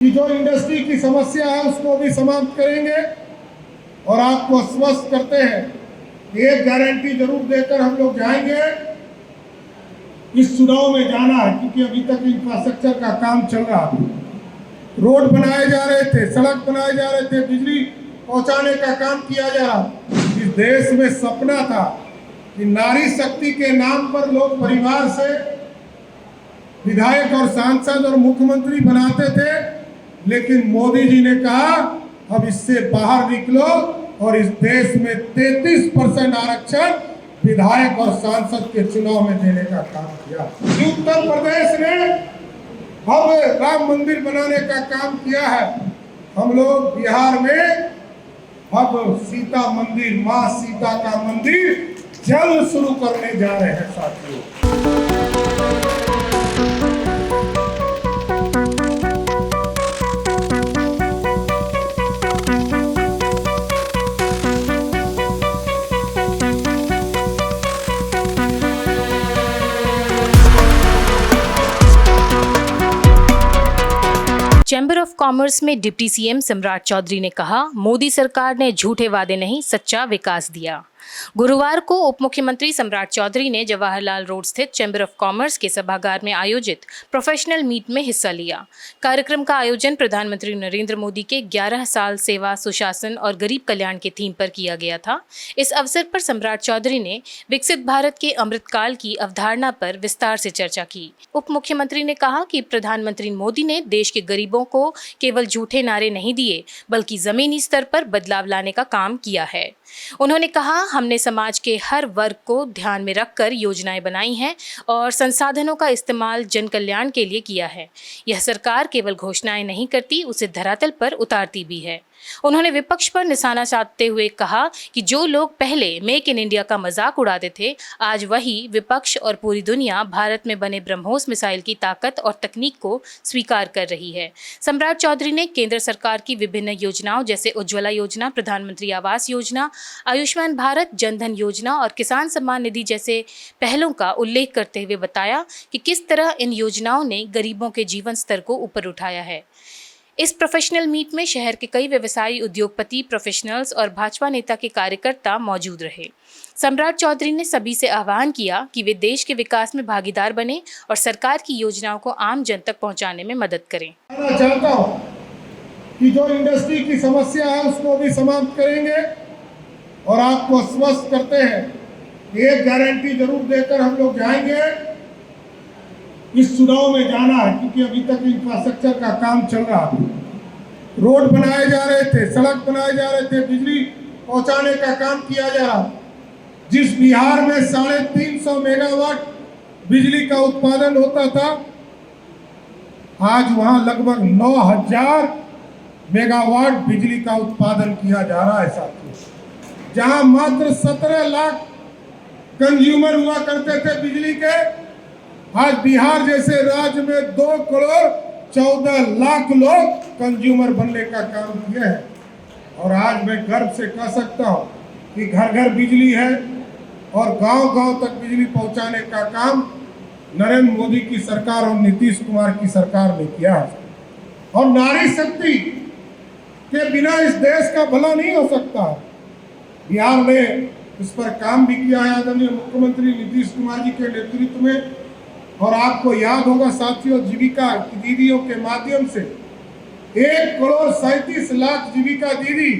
कि जो इंडस्ट्री की समस्या है उसको भी समाप्त करेंगे और आपको आश्वस्त करते हैं, एक गारंटी जरूर देकर हम लोग जाएंगे। इस चुनाव में जाना है क्योंकि अभी तक इंफ्रास्ट्रक्चर का काम चल रहा है, रोड बनाए जा रहे थे, सड़क बनाए जा रहे थे, बिजली पहुंचाने का काम किया जा रहा। इस देश में सपना था कि नारी शक्ति के नाम पर लोग परिवार से विधायक और सांसद और मुख्यमंत्री बनाते थे, लेकिन मोदी जी ने कहा अब इससे बाहर निकलो और इस देश में 33% आरक्षण विधायक और सांसद के चुनाव में देने का काम किया। उत्तर प्रदेश ने अब राम मंदिर बनाने का काम किया है। हम लोग बिहार में अब सीता मंदिर, माँ सीता का मंदिर जल्द शुरू करने जा रहे हैं साथियों। चैम्बर ऑफ कॉमर्स में डिप्टी सीएम सम्राट चौधरी ने कहा, मोदी सरकार ने झूठे वादे नहीं सच्चा विकास दिया। गुरुवार को उप मुख्यमंत्री सम्राट चौधरी ने जवाहरलाल रोड स्थित चैम्बर ऑफ कॉमर्स के सभागार में आयोजित प्रोफेशनल मीट में हिस्सा लिया। कार्यक्रम का आयोजन प्रधानमंत्री नरेंद्र मोदी के 11 साल सेवा, सुशासन और गरीब कल्याण के थीम पर किया गया था। इस अवसर पर सम्राट चौधरी ने विकसित भारत के अमृतकाल की अवधारणा पर विस्तार से चर्चा की। उप मुख्यमंत्री ने कहा कि प्रधानमंत्री मोदी ने देश के गरीबों को केवल झूठे नारे नहीं दिए, बल्कि जमीनी स्तर पर बदलाव लाने का काम किया है। उन्होंने कहा, हमने समाज के हर वर्ग को ध्यान में रखकर योजनाएं बनाई हैं और संसाधनों का इस्तेमाल जन कल्याण के लिए किया है। यह सरकार केवल घोषणाएं नहीं करती, उसे धरातल पर उतारती भी है। उन्होंने विपक्ष पर निशाना साधते हुए कहा कि जो लोग पहले मेक इन इंडिया का मजाक उड़ाते थे, आज वही विपक्ष और पूरी दुनिया भारत में बने ब्रह्मोस मिसाइल की ताकत और तकनीक को स्वीकार कर रही है। सम्राट चौधरी ने केंद्र सरकार की विभिन्न योजनाओं जैसे उज्ज्वला योजना, प्रधानमंत्री आवास योजना, आयुष्मान भारत, जनधन योजना और किसान सम्मान निधि जैसे पहलों का उल्लेख करते हुए बताया कि किस तरह इन योजनाओं ने गरीबों के जीवन स्तर को ऊपर उठाया है। इस प्रोफेशनल मीट में शहर के कई व्यवसायी, उद्योगपति, प्रोफेशनल्स और भाजपा नेता के कार्यकर्ता मौजूद रहे। सम्राट चौधरी ने सभी से आह्वान किया कि वे देश के विकास में भागीदार बने और सरकार की योजनाओं को आम जन तक पहुंचाने में मदद करें। मैं चाहता हूं कि जो इंडस्ट्री की समस्या है उसको भी समाप्त करेंगे और आपको आश्वस्त करते हैं, एक गारंटी जरूर देकर हम लोग जाएंगे। इस चुनाव में जाना है क्योंकि अभी तक इंफ्रास्ट्रक्चर का काम चल रहा है, रोड बनाए जा रहे थे, सड़क बनाए जा रहे थे, बिजली पहुंचाने का काम किया जा रहा। जिस बिहार में 350 मेगावाट बिजली का उत्पादन होता था, आज वहां लगभग 9000 मेगावाट बिजली का उत्पादन किया जा रहा है साथियों। जहां मात्र 17 लाख कंज्यूमर हुआ करते थे बिजली के, आज बिहार जैसे राज्य में 2 करोड़ 14 लाख लोग कंज्यूमर बनने का काम किए हैं। और आज मैं गर्व से कह सकता हूं कि घर घर बिजली है और गांव गांव तक बिजली पहुंचाने का काम नरेंद्र मोदी की सरकार और नीतीश कुमार की सरकार ने किया है। और नारी शक्ति के बिना इस देश का भला नहीं हो सकता। बिहार ने इस पर काम भी किया है आदरणीय मुख्यमंत्री नीतीश कुमार जी के नेतृत्व में। और आपको याद होगा साथियों, जीविका दीदियों के माध्यम से 1 करोड़ 37 लाख जीविका दीदी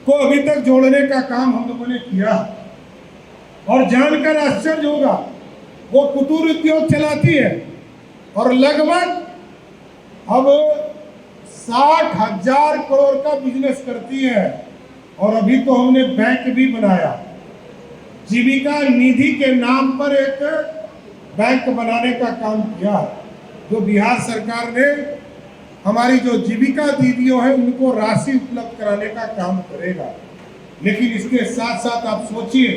को अभी तक जोड़ने का काम हम लोगों ने किया। और जानकर आश्चर्य होगा, वो कुटीर उद्योग चलाती है और लगभग अब 60,000 करोड़ का बिजनेस करती है। और अभी तो हमने बैंक भी बनाया, जीविका निधि के नाम पर एक बैंक बनाने का काम किया, जो बिहार सरकार ने हमारी जो जीविका दीदियों हैं उनको राशि उपलब्ध कराने का काम करेगा। लेकिन इसके साथ साथ आप सोचिए,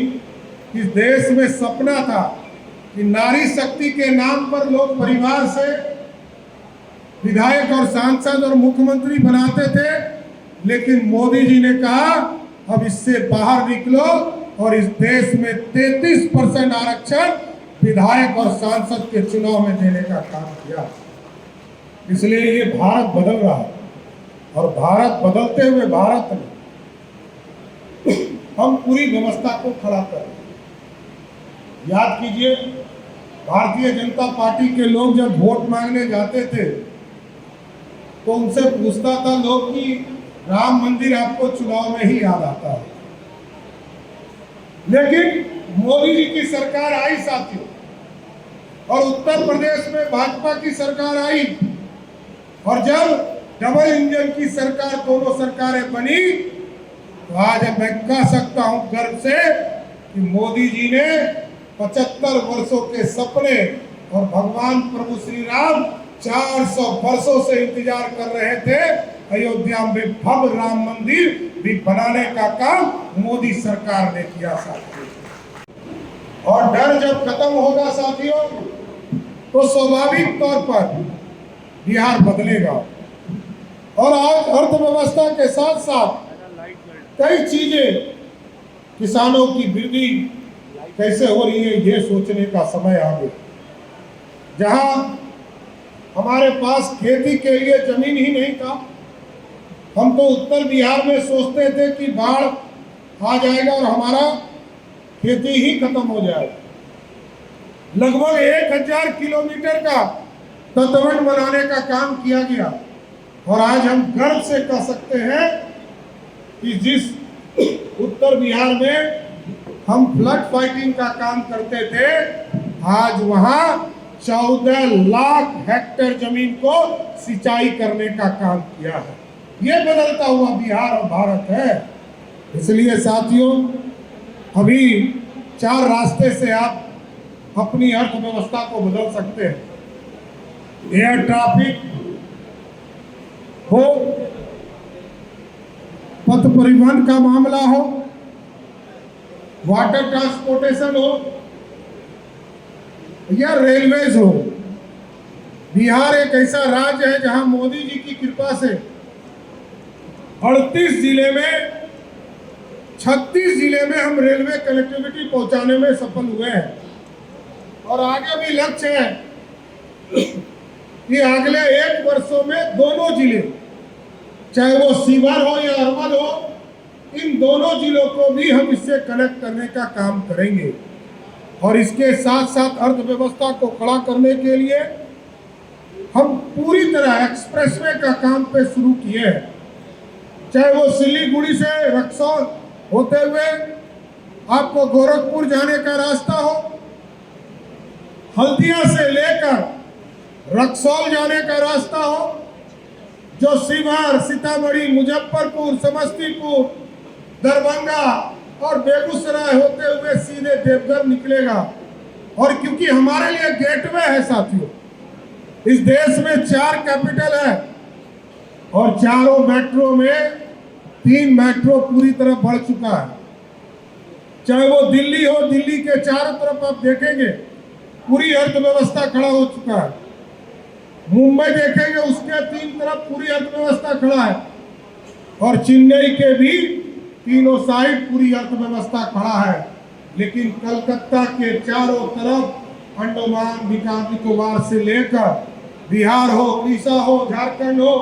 इस देश में सपना था कि नारी शक्ति के नाम पर लोग परिवार से विधायक और सांसद और मुख्यमंत्री बनाते थे, लेकिन मोदी जी ने कहा अब इससे बाहर निकलो और इस देश में 33% आरक्षण विधायक और सांसद के चुनाव में देने का काम किया। इसलिए ये भारत बदल रहा है और भारत बदलते हुए भारत में हम पूरी व्यवस्था को खड़ा कर रहे हैं। याद कीजिए, भारतीय जनता पार्टी के लोग जब वोट मांगने जाते थे तो उनसे पूछता था लोग कि राम मंदिर आपको चुनाव में ही याद आता है। लेकिन मोदी जी की सरकार आई साथियों, और उत्तर प्रदेश में भाजपा की सरकार आई, और जब डबल इंजन की सरकार, दोनों सरकारें बनी, तो आज मैं कह सकता हूं गर्व से कि मोदी जी ने 75 वर्षों के सपने और भगवान प्रभु श्री राम 400 वर्षों से इंतजार कर रहे थे, अयोध्या में भव्य राम मंदिर भी बनाने का काम मोदी सरकार ने किया साथियों। और डर जब खत्म होगा साथियों, तो स्वाभाविक तौर पर बिहार बदलेगा। और आज अर्थव्यवस्था के साथ साथ कई चीजें, किसानों की वृद्धि कैसे हो रही है, ये सोचने का समय आ गया। जहां हमारे पास खेती के लिए जमीन ही नहीं था, हम तो उत्तर बिहार में सोचते थे कि बाढ़ आ जाएगा और हमारा खेती ही खत्म हो जाएगा। लगभग 1000 किलोमीटर का तटबंध बनाने का काम किया गया, और आज हम गर्व से कह सकते हैं कि जिस उत्तर बिहार में हम फ्लड फाइटिंग का काम करते थे, आज वहां 14 लाख हेक्टेयर जमीन को सिंचाई करने का काम किया है। ये बदलता हुआ बिहार और भारत है। इसलिए साथियों, अभी 4 रास्ते से आप अपनी अर्थव्यवस्था को बदल सकते हैं। एयर ट्रैफिक हो, पथ परिवहन का मामला हो, वाटर ट्रांसपोर्टेशन हो या रेलवेज हो। बिहार एक ऐसा राज्य है जहां मोदी जी की कृपा से 38 जिले में 36 जिले में हम रेलवे कनेक्टिविटी पहुंचाने में सफल हुए हैं, और आगे भी लक्ष्य है कि अगले 1 वर्षों में दोनों जिले, चाहे वो सीवर हो या अरवल हो, इन दोनों जिलों को भी हम इससे कनेक्ट करने का काम करेंगे। और इसके साथ साथ अर्थव्यवस्था को खड़ा करने के लिए हम पूरी तरह एक्सप्रेसवे का काम पे शुरू किए हैं। चाहे वो सिलीगुड़ी से रक्सौल होते हुए आपको गोरखपुर जाने का रास्ता हो, हल्दिया से लेकर रक्सौल जाने का रास्ता हो, जो शिवहर, सीतामढ़ी, मुजफ्फरपुर, समस्तीपुर, दरभंगा और बेगूसराय होते हुए सीधे देवघर निकलेगा। और क्योंकि हमारे लिए गेटवे है साथियों, इस देश में 4 कैपिटल है, और चारों मेट्रो में 3 मेट्रो पूरी तरह बढ़ चुका है। चाहे वो दिल्ली हो, दिल्ली के चारों तरफ आप देखेंगे पूरी अर्थव्यवस्था खड़ा हो चुका है। मुंबई देखेंगे, उसके 3 तरफ पूरी अर्थव्यवस्था खड़ा है, और चेन्नई के भी तीनों साइड पूरी अर्थव्यवस्था खड़ा है। लेकिन कलकत्ता के चारों तरफ अंडमान निकोबार से लेकर बिहार हो, उड़ीसा हो, झारखंड हो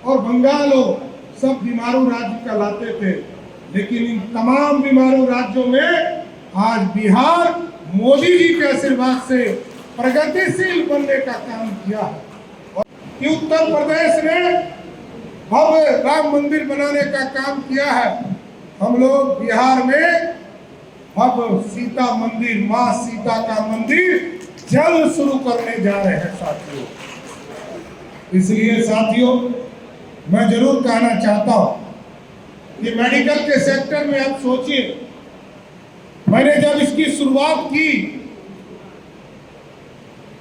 और बंगाल हो, सब बीमारू राज्य कहलाते थे। लेकिन इन तमाम बीमारू राज्यों में आज बिहार मोदी जी के आशीर्वाद से प्रगतिशील बनने का काम किया है। और कि उत्तर प्रदेश ने भव्य राम मंदिर बनाने का काम किया है। हम लोग बिहार में भव्य सीता मंदिर, मां सीता का मंदिर जल्द शुरू करने जा रहे हैं साथियों। इसलिए साथियों, मैं जरूर कहना चाहता हूं कि मेडिकल के सेक्टर में आप सोचिए, मैंने जब इसकी शुरुआत की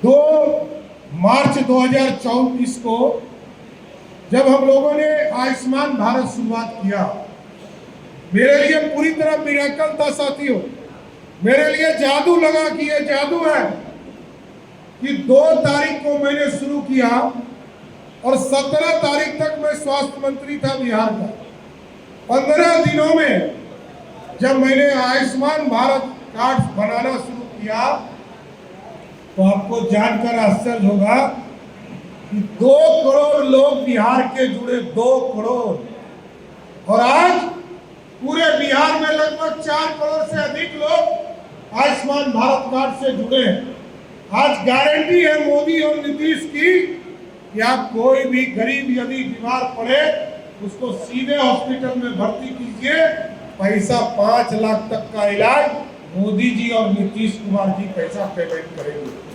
2 मार्च 2024 को, जब हम लोगों ने आयुष्मान भारत शुरुआत किया, मेरे लिए पूरी तरह मिरेकल था साथियों। मेरे लिए जादू लगा कि ये जादू है कि 2 तारीख को मैंने शुरू किया और 17 तारीख तक मैं स्वास्थ्य मंत्री था बिहार का। 15 दिनों में जब मैंने आयुष्मान भारत कार्ड बनाना शुरू किया, तो आपको जानकर आश्चर्य होगा कि 2 करोड़ लोग बिहार के जुड़े, 2 करोड़। और आज पूरे बिहार में लगभग 4 करोड़ से अधिक लोग आयुष्मान भारत कार्ड से जुड़े हैं। आज गारंटी है मोदी और नीतीश की कि आप कोई भी गरीब यदि बीमार पड़े उसको सीधे हॉस्पिटल में भर्ती कीजिए, पैसा 5 लाख तक का इलाज मोदी जी और नीतीश कुमार जी पैसा पेमेंट करेंगे।